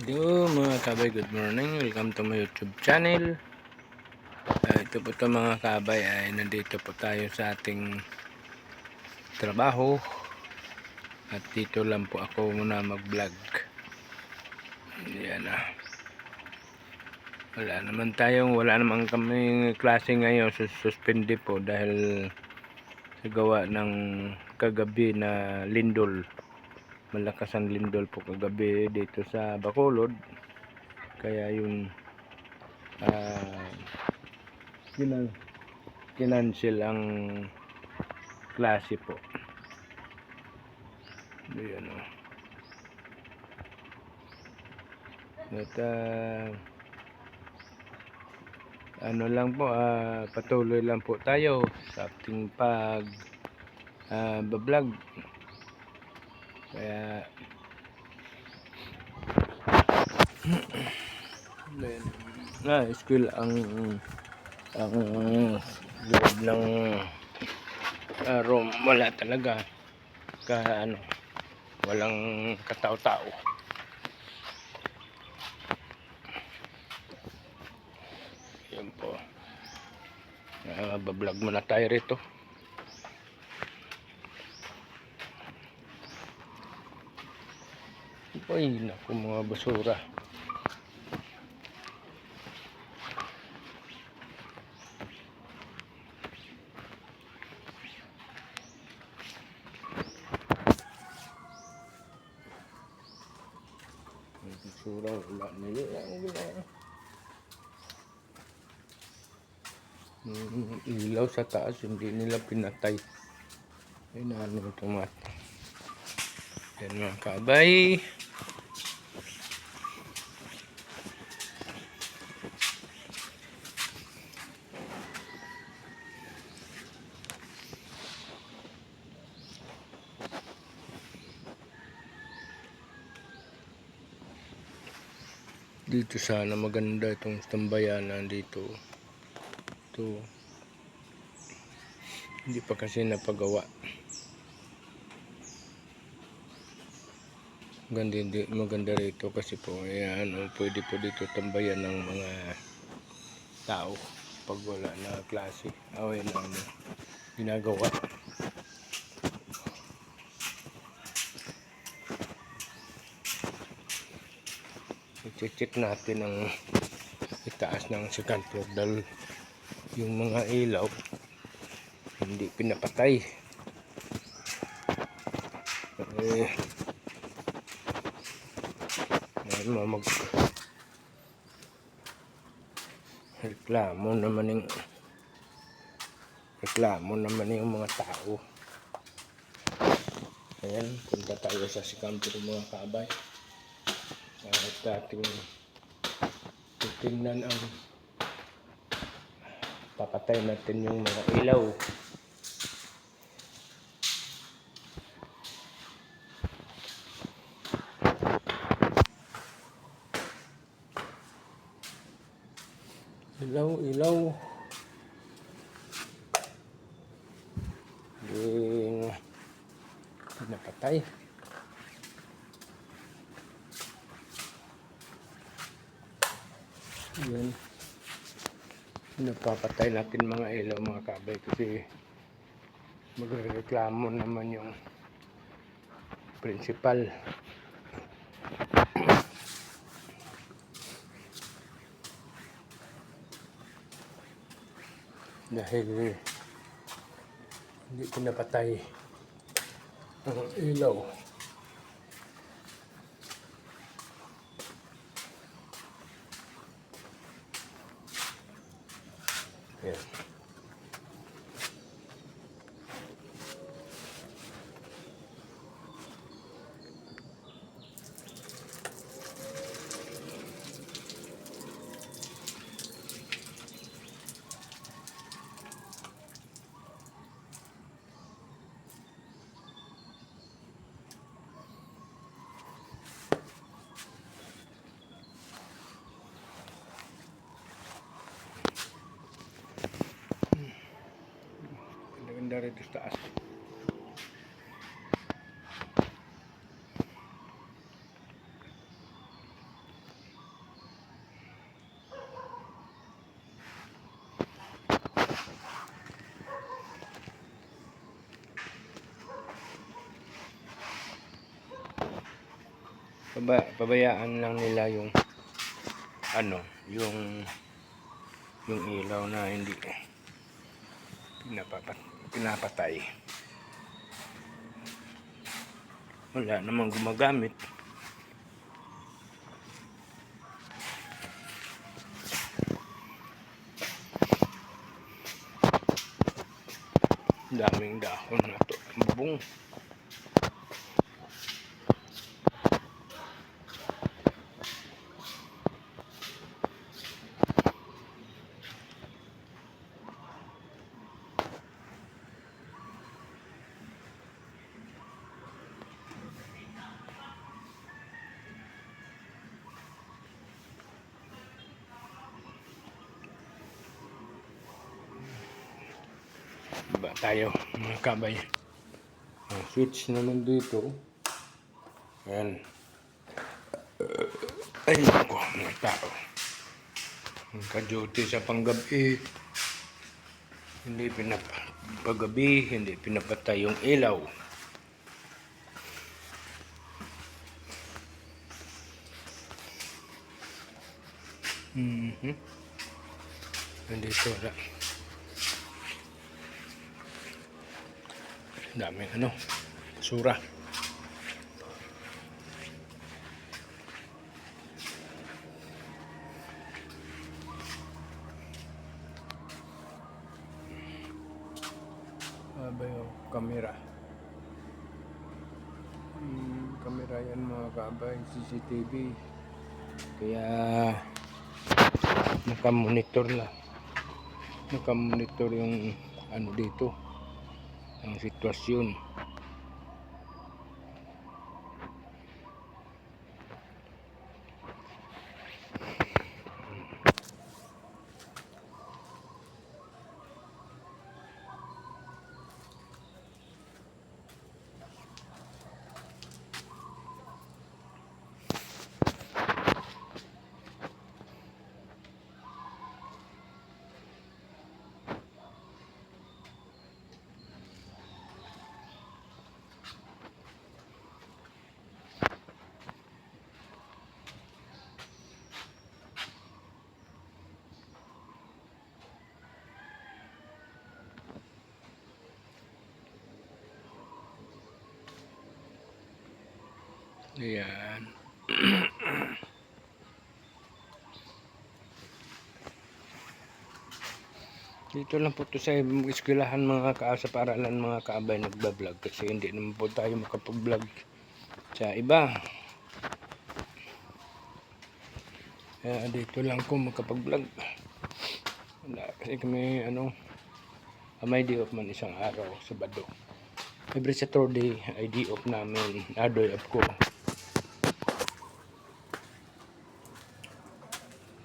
Hello mga kabay, good morning. Welcome to my YouTube channel. Ito po ito mga kabay, ay nandito po tayo sa ating trabaho. At dito lang po ako muna mag-vlog. Yan na. Wala naman kami klase ngayon. Suspende po dahil sa gawa ng kagabi na lindol. Malakas ang lindol po kagabi dito sa Bacolod. Kaya yung kinancel ang klase po. Ayan o. At ano lang po, patuloy lang po tayo sa ating bablog. Kaya school ang loob ng room, wala talaga walang katao-tao. Yan po, bablog muna tayo rito. Ay naku, mga basura. Basura, wala nila. Ilaw sa taas, hindi nila pinatay. Ay na ano itong mata. Yan mga kabay. Dito sana maganda itong tambayanan dito. Ito. Hindi pa kasi napagawa. Maganda rito kasi po ayan, pwede po dito tambayan ng mga tao pag wala na klase. Ayan na ginagawa. I-check natin ang itaas ng second floor dahil yung mga ilaw hindi pinapatay. Reklamo naman yung mga tao. Ayan, punta tayo sa second floor mga kabay. At ating titingnan ang papatay natin yung mga ilaw. Ilaw yung pinapatay. Yan, napapatay natin mga ilaw mga kabay kasi magreklamo naman yung principal. Dahil hindi pinapatay ang ilaw. Yan. Ganda rito sa taas. pabayaan lang nila yung ano, yung ilaw na hindi pinapatay. Wala namang gumagamit. Daming dahon na to, bubong. Ba tayo mga kabay. Ang switch naman dito. Ayan. Ay naku, mga tao. Nagka-duty sa panggabi. Hindi paggabi, hindi pinapatay yung ilaw. Nandito wala. Daming basura. Yung kamera. Kamera yan mga kabay, CCTV. Kaya nakamonitor yung dito, ang sitwasyon. Ayan. Dito lang po to sa eskwelahan mga sa paralan mga kaabay nagbablog kasi hindi naman po tayo makapag-vlog sa iba. Kaya dito lang ko makapag-vlog. Kasi kami may day off man isang araw, Sabado. Every Saturday ay day off namin. Day off ko.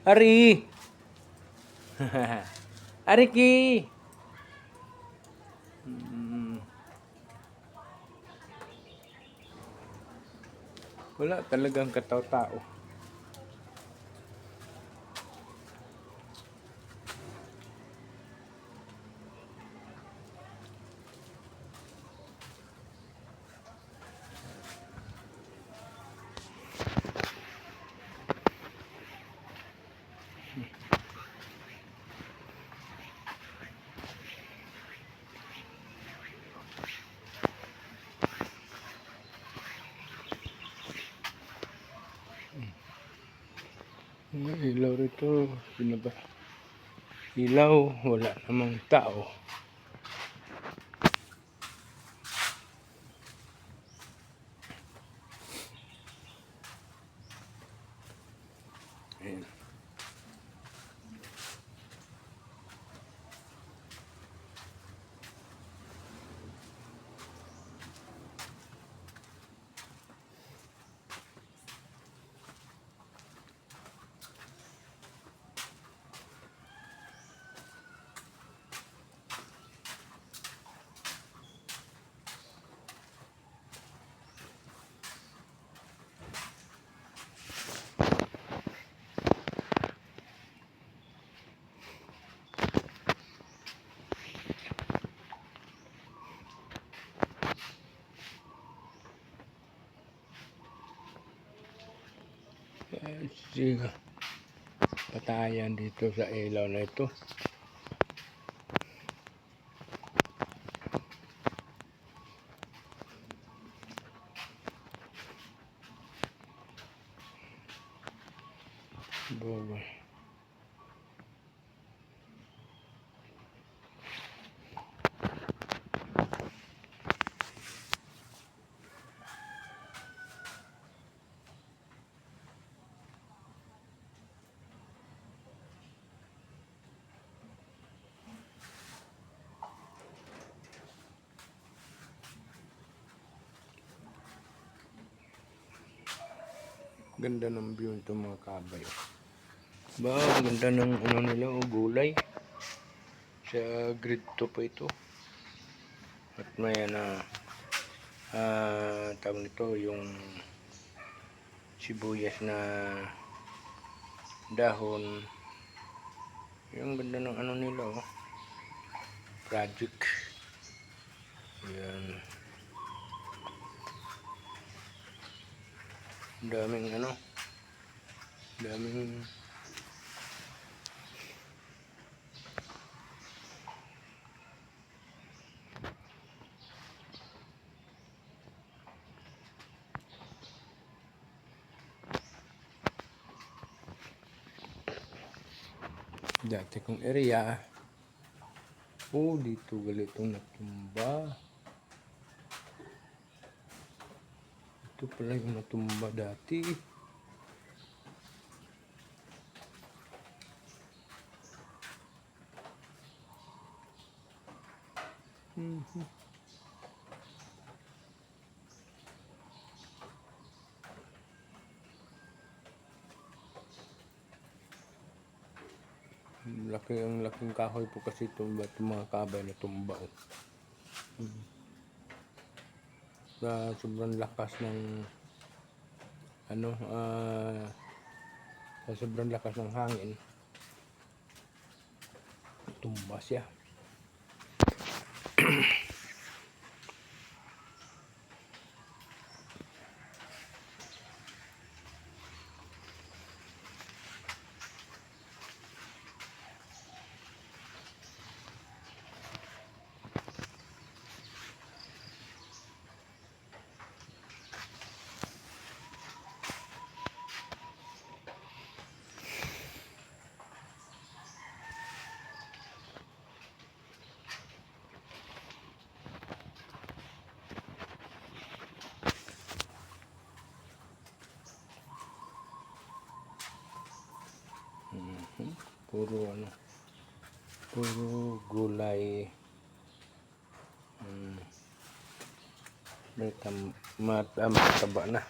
Ari! Ariki! Wala talagang kataw-tao. Ilaw rito, ilaw, wala namang tao. Ayan. Sige, patayan dito sa ilaw na ito. Bobo. Ganda ng view ito mga kabay. Ba, ganda ng ano nila, gulay. Sa grade 2 pa ito. At may tawag nito yung sibuyas na dahon. Yung ganda ng ano nila, oh. Project. Ayan. Daming dati kong area. Oh, dito galitong natumba. Ito pala yung natumba dati. Ang laking kahoy po kasi tumba, itong mga kabay na tumba. Sa sobrang lakas ng sa sobrang lakas ng hangin, tumba siya. Puro gulay. Mataba na.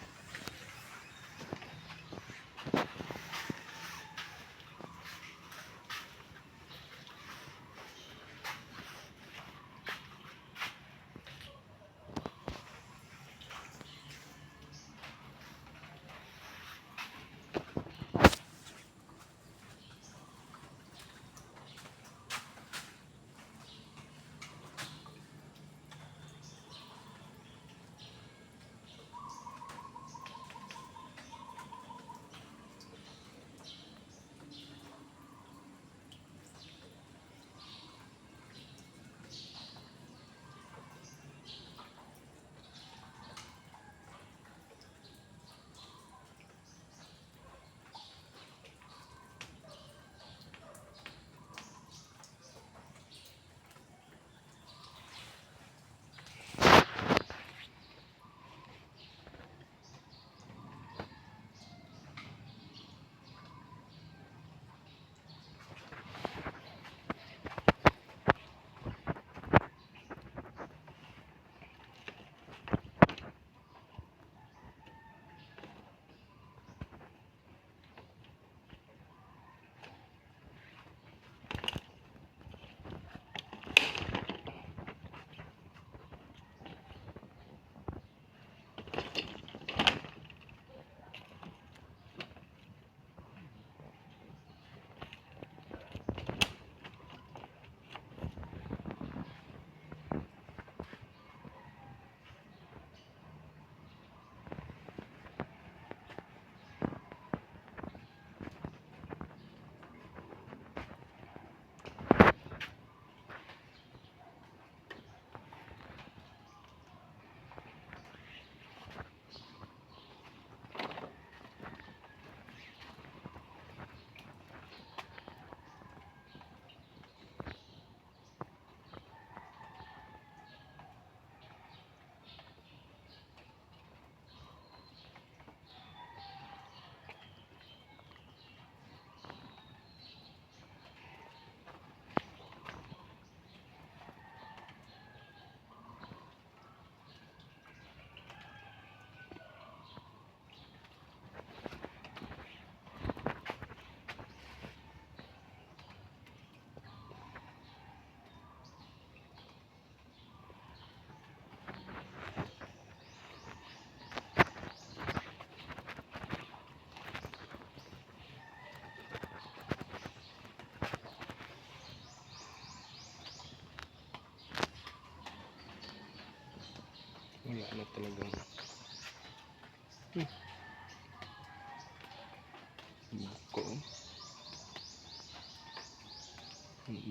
Buko.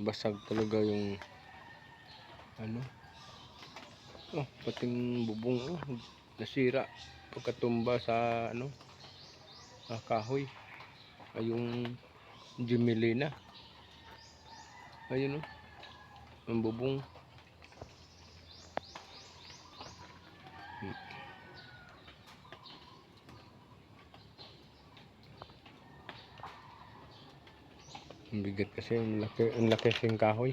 Basag talaga yung ano. Oh, pating bubong nasira pagkatumba sa ano, kahoy. Ay yung Gemelina. Ayun ang bubong. Ang bigat kasi, ang laki kasing kahoy.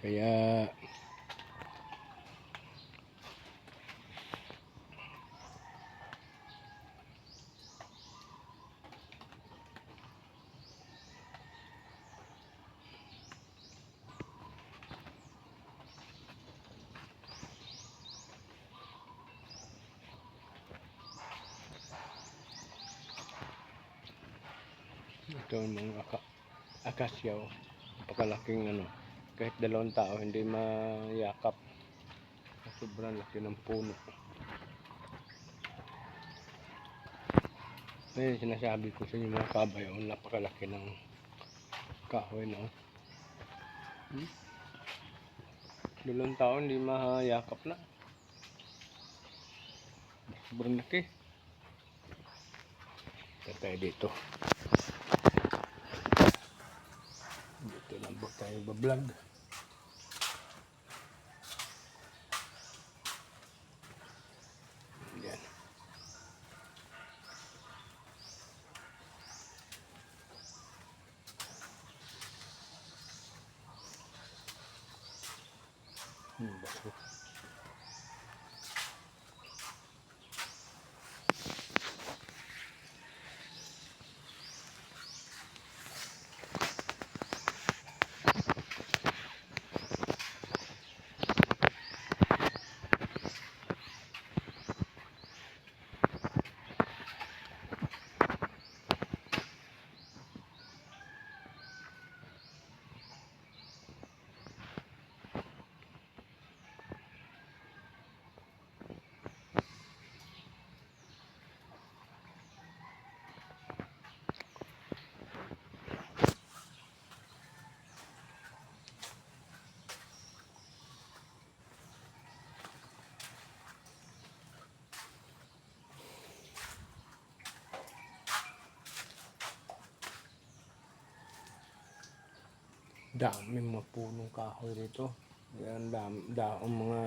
Kaya ito ang mga akasya, napakalaking ano, kahit 2 tao hindi mayakap. Sobrang laki ng puno. Ngayon sinasabi ko sa inyo mga kabayo, napakalaki ng kahoy na 2 tao hindi mayakap na. Sobrang laki. Tayo dito. Dito lang po tayo bablog. Yan. Baso. Dami mga punong kahoy dito. Yan, ang mga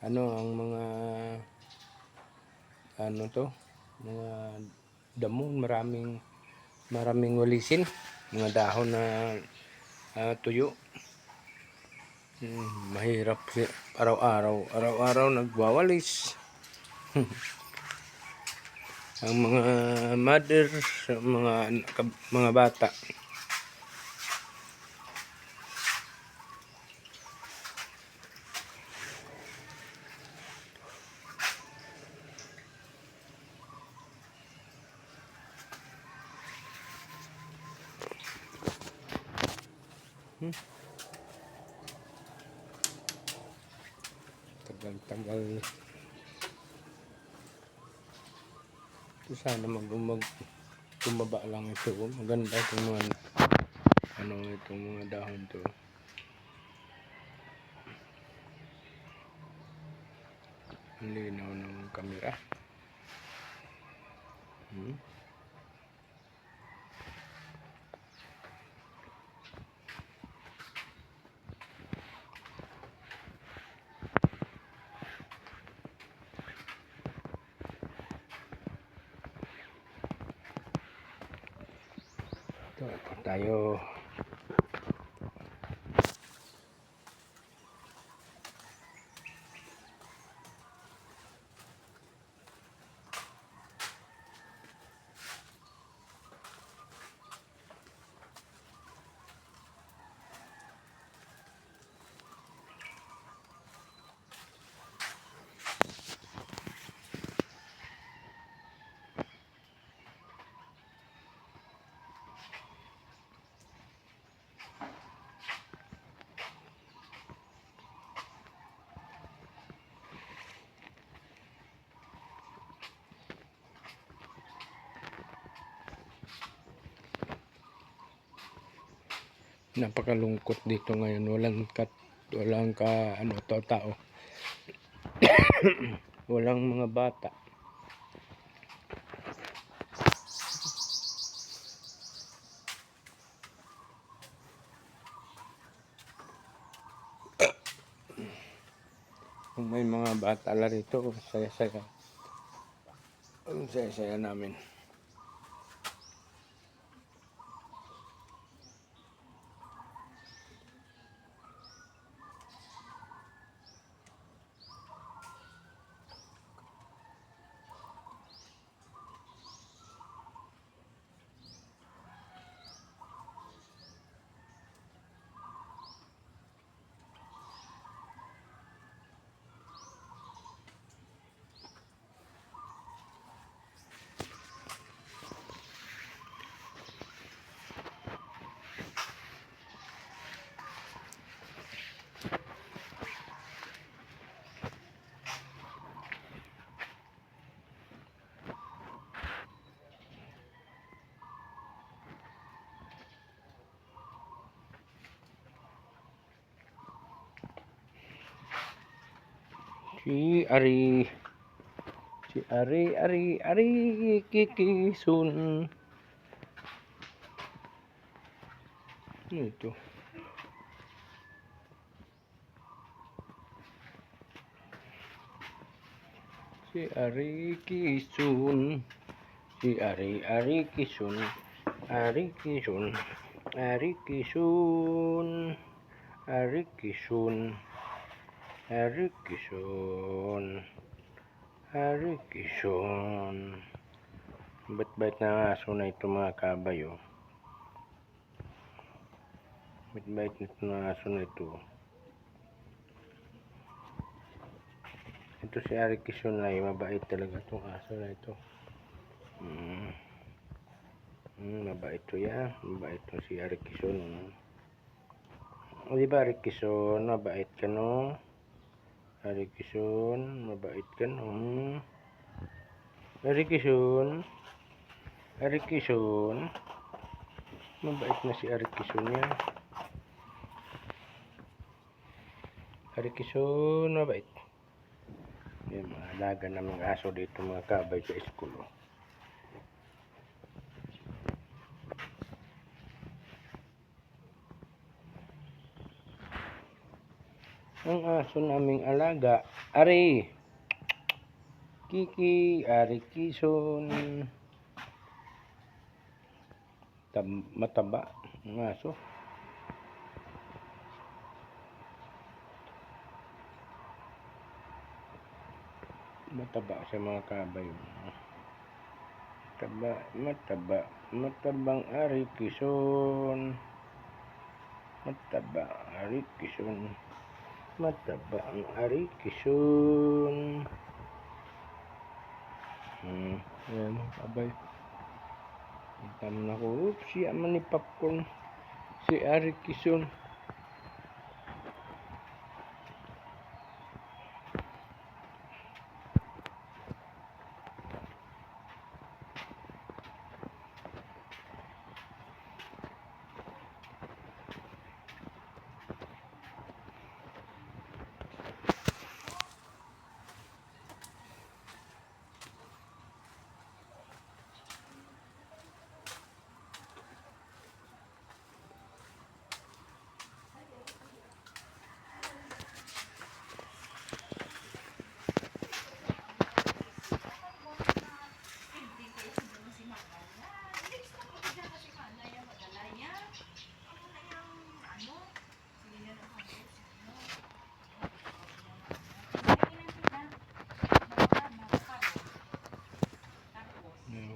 ano, ang mga ano to, mga damon, maraming walisin, mga dahon na tuyo. Mahirap araw-araw nagwawalis. Ang mga mother, mga bata. Tagal. Ito sana tumaba lang ito. Maganda itong mga itong mga dahon to. Ang linaw ng kamera. Ito tayo. Napakalungkot dito ngayon. Walang tao. Walang mga bata. Kung may mga bata la rito, saya-saya. Ang saya-saya namin. Si Ari Kikisun. Ano ito? Si Ari Kisun. Si Ari Kisun. Ari Kisun. Ari Kisun. Ari Kisun. Ari Kisun. Ari Kisun. Bait-bait na aso na ito mga kabayo. Bait-bait na aso na ito. Ito si Ari Kisun ay mabait talaga itong aso na ito. Mabait ito yan. Mabait ito si Ari Kisun. O diba Ari Kisun, mabait ka no? Ari Kisun, mabait ka no? Ari Kisun. Ari Kisun. Mabait na si Ari Kisun yan. Ari Kisun, mabait. Yung mga alaga naming aso dito mga kabay sa school. Ang aso naming alaga, Ari Kiki, Ari Kisun. Mataba ang aso. Mataba sa mga kabay. Matabang Ari Kisun. Mataba Ari Kisun. Mataba ang Ari Kisun. Ayan mga kabay. Tama na ko. Si aman ni popcorn. Si Ari Kisun.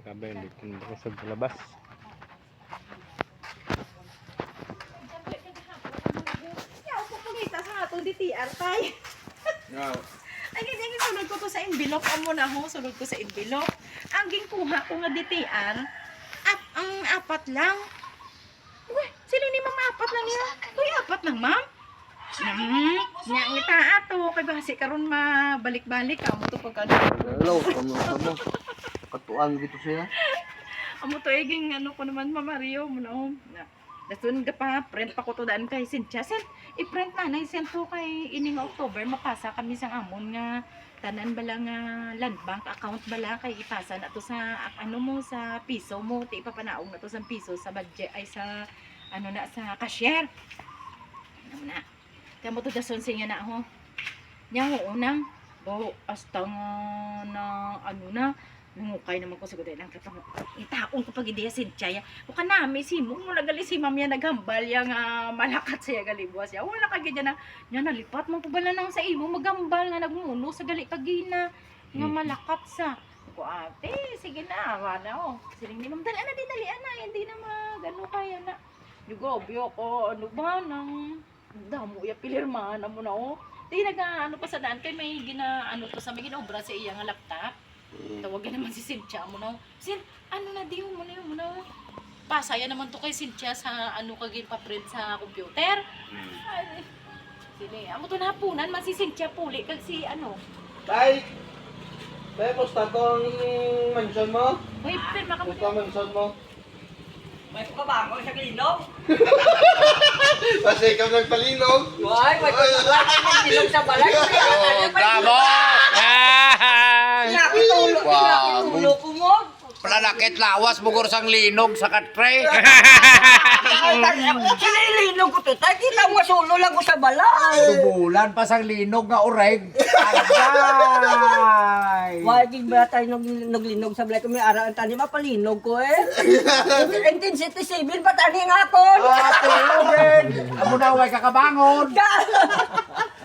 Kabay, dito na ako sa labas. Pupulita sa atong DTR tay. Ay kasi sunod ko to sa envelope amo na ho, sunod ko sa envelope. Ang gingkuha ko nga DTR, ang apat lang. Uy, sila ni mama apat lang niya. Uy, apat lang ma'am. Nya ngita ato kay basi karon mabalik-balik amo to pagka. Hello, kamu. Katuan gitu siya. Amo to iging ano ko naman Mama Mario mo na. Dasun ka pa, print pa ko to daan kay Cynthia. I-print na, na-send to kay ining October, mapasa kami sa amon nga, tanan bala nga land bank account bala kay ipasa na to sa, ano mo, sa piso mo, ti ipapanaog na to sa piso, sa budget, ay sa, ano na, sa cashier. Ano na, kaya mo to dasun siya na ako. Nya ho, unang, hasta nga na, ano na, nungukay naman ko sa guday lang katong itaon ko pag ideya Cynthia. O kanami si mo nagali si ma'am ya naghambal ya nga malakat siya galibwas ya. Wala ka gid na nya nalipat man ko bala nang sa imo magambal nga nagmuno sa gali kagina nga malakat sa. Ko ate sige na wala oh. Siling ni ma'am dali na dinalian na hindi na magano kaya na. Yugobyo ko ano ba nang damo ya pilirmahan mo na oh. Di ano pa sa daan kay may ano to sa may ginobra sa iya nga laptop. Tawagan naman si Cynthia mo na. Sin, ano na di mo na yun mo na. Pasaya naman to kay Cynthia sa ano kagin pa-print sa computer. Ay, sini, amo to napunan man si Cynthia puli kag si ano. Tay! Tay, musta tong mansion mo? Hoy, pirma ka mo. Musta mansion mo? May pagkabago sa klinog. Kasi ikaw nagpalinog. Why? May pagkabago sa klinog sa balay. Bravo! Yan! Nakitulo ko mo. Planakit lawas bugor sang linog sa katre. Sinilinog ko to. Tayo kita mo sulo lang ko sa balay. Tubulan pa sang linog nga oreg. Agay! Why di ba tayo naglinog sa balay? Kung may araw ang tani mapalinog ko eh. 1967 pa tani nga ako. Ate Ruben! Amo na way kakabangon.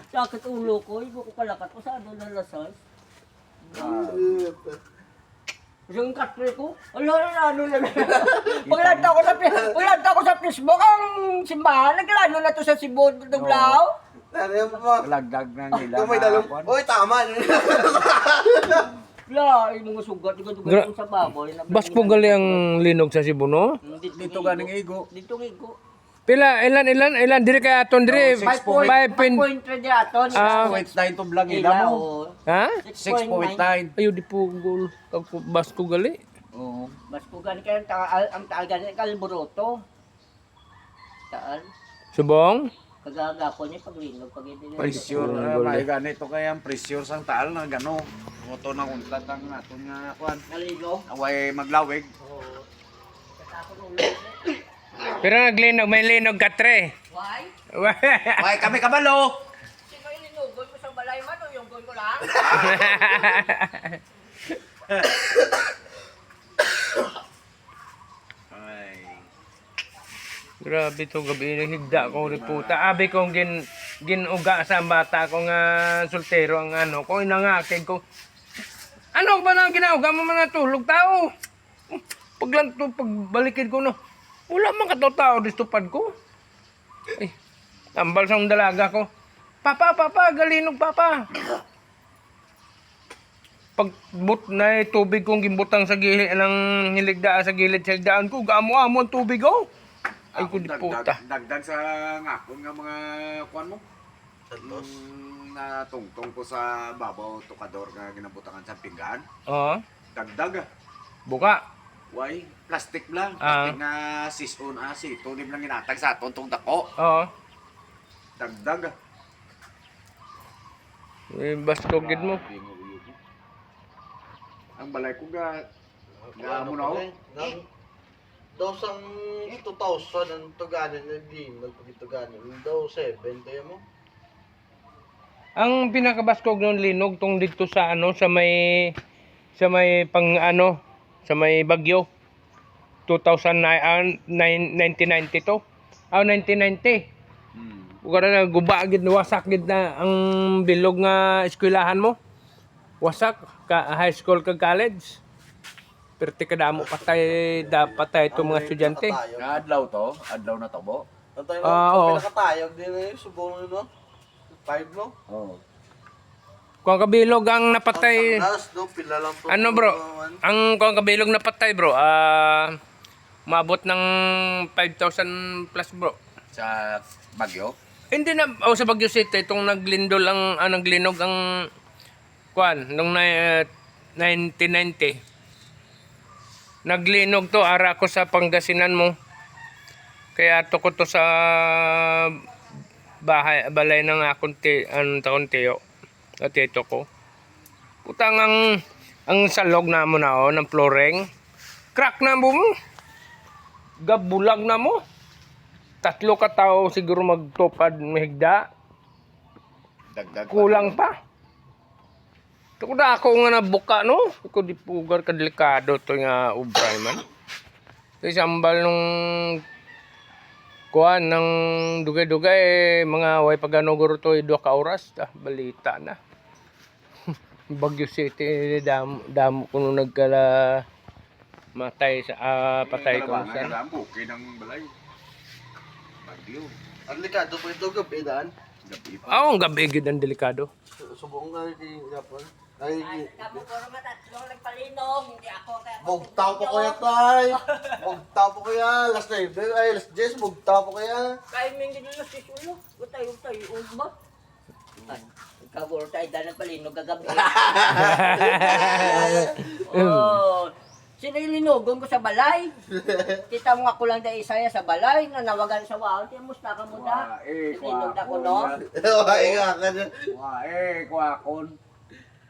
Sakit ulo ko. Ibo ko palakat ko sa ano na lasas. Yung katre ko, ano lang. Paglanta ko sa Facebook, ang simbahan, naglano na to sa Cebu, Dublao. Ano yan pa? Lagdag na nila. Ikaw may dalong... Uy, tama! La, yung mga sugat, dugat sa baboy. Bas po gali ang linog sa Cebu, no? Dito ganing igo. Dito ngigo. Pila, ilan, diri kay aton, diri? 5.3 aton. 6.9 to blang ila mo. Ha? 6.9. Ayaw di po gul. Bas ko gali. Oo. Mas po gani kayo ang taal gani kalboroto. Taal. Subong? Kagagapo niya paglinog pag hindi. Pressure. May ganito kaya ang pressure sang taal na gano. Moto na untlat ang aton nga kuan. Naligo. Away maglawig. Oo. Katakot ulo. Pero naglinog, may linog katre. Why? Way kami kabalo. Sino yung linugol mo sa balay man o yung gol ko lang? Ay. Grabe to gabi higda ko riputa. Abi kong ginuga sa bata ko nga soltero ang ano ko inangakig ko. Ano ba nang ginauga mo mga tulog tao? Paglanto pagbalikin ko no. Wala man kataw-tao distupad ko. Eh, tambal sa dalaga ko. Papa, galinog papa. Pagbut na tubig kong gimbutang sa gilid ng hiligdaan sa gilid-hiligdaan ko, gaamo-amo ang tubig ko. Ay ko di puta. Dagdag sa ngakon nga mga kuan mo. Natungtong ko sa babaw tukador nga ginabutangan sa pinggan. Oo. Dagdag. Buka. Why? Plastic lang. Plastic nga sison sito nim lang ginatag sa aton tong dako. Oo. Dagdag. Eh, basko gid mo. Ang balay ko ga mo na Daw sang 2,000 ang tuganin na din, nagpagituganin. Daw 7 tayo mo. Ang pinakabaskog ng linog tong dito sa ano sa may pang ano sa may Bagyo 1990 to. 1990. Ugara na guba gid wasak gid na ang bilog nga eskwelahan mo. Wasak ka high school kag college. Perti kada mo patay dapat ito mga estudyante. Adlaw to, adlaw na to bo. Antay Oo. mo, pinakatayog din na yung subong no? 5 no? Oo. Kung kabilog ang napatay, Last no, pila lang to. ano bro, ang kung kabilog napatay bro, maabot ng 5,000 plus bro. Sa Bagyo. Hindi na, sa Baguio City, itong naglindol naglinog ang, nung 1990. Naglinog to, ara ko sa Pangasinan mo. Kaya to ko to sa balay ng akong taon tiyo. O tito ko. Putang ang salog na mo na ng flooring. Crack na mo. Gabulag na mo. 3 ka tao siguro magtupad mahigda. Dagdag pa. Kulang pa. Ito ko na ako nga nabuka no. Ito di pugar ka delikado to nga ubray man. Ito sambal nung kuan ng dugay-dugay mga way paganogoro to 2 ka oras. Balita na. Baguio City damo kuno nagkala matay sa patay ko sa. Okay ng balay. Bagyo. Ang likado po ito gabi daan. Gabi pa. Ang gabi gid ang delikado. Subong nga kay Japon. Ay, Kamo puro matatlong nagpalinog, hindi ako kaya. bugtaw po kaya tay. Bugtaw po kaya. Last 9, ay last 10, bugtaw po kaya. Kaya may hindi na sisulo. Utay, ba? Ay, kaburo tayo dahil nagpalinog kagabi. Oh, sino yung linugong ko sa balay? Kita mo nga ko lang dahil isaya sa balay, nanawagan sa wow. Tiyan mo, ka mo da. Linog na ko, no? Ay, nga ka na. Kuwakon.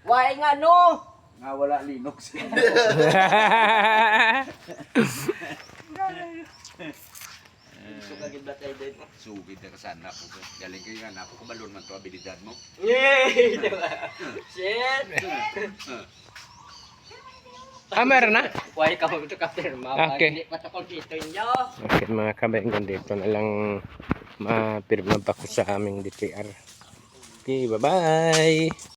Why nga, no? Nga wala linog siya. Sugagin ba tayo din? Sugid na kasana po. Galing kayo nga, napakubalon man to abilidad mo. Yay! Shit! Meron na. Why ka mo ito kapirma? Okay. Hindi pa ito dito nyo. Okay mga kabayan, dito na lang mapirma pa ko sa aming DTR. Okay, bye-bye!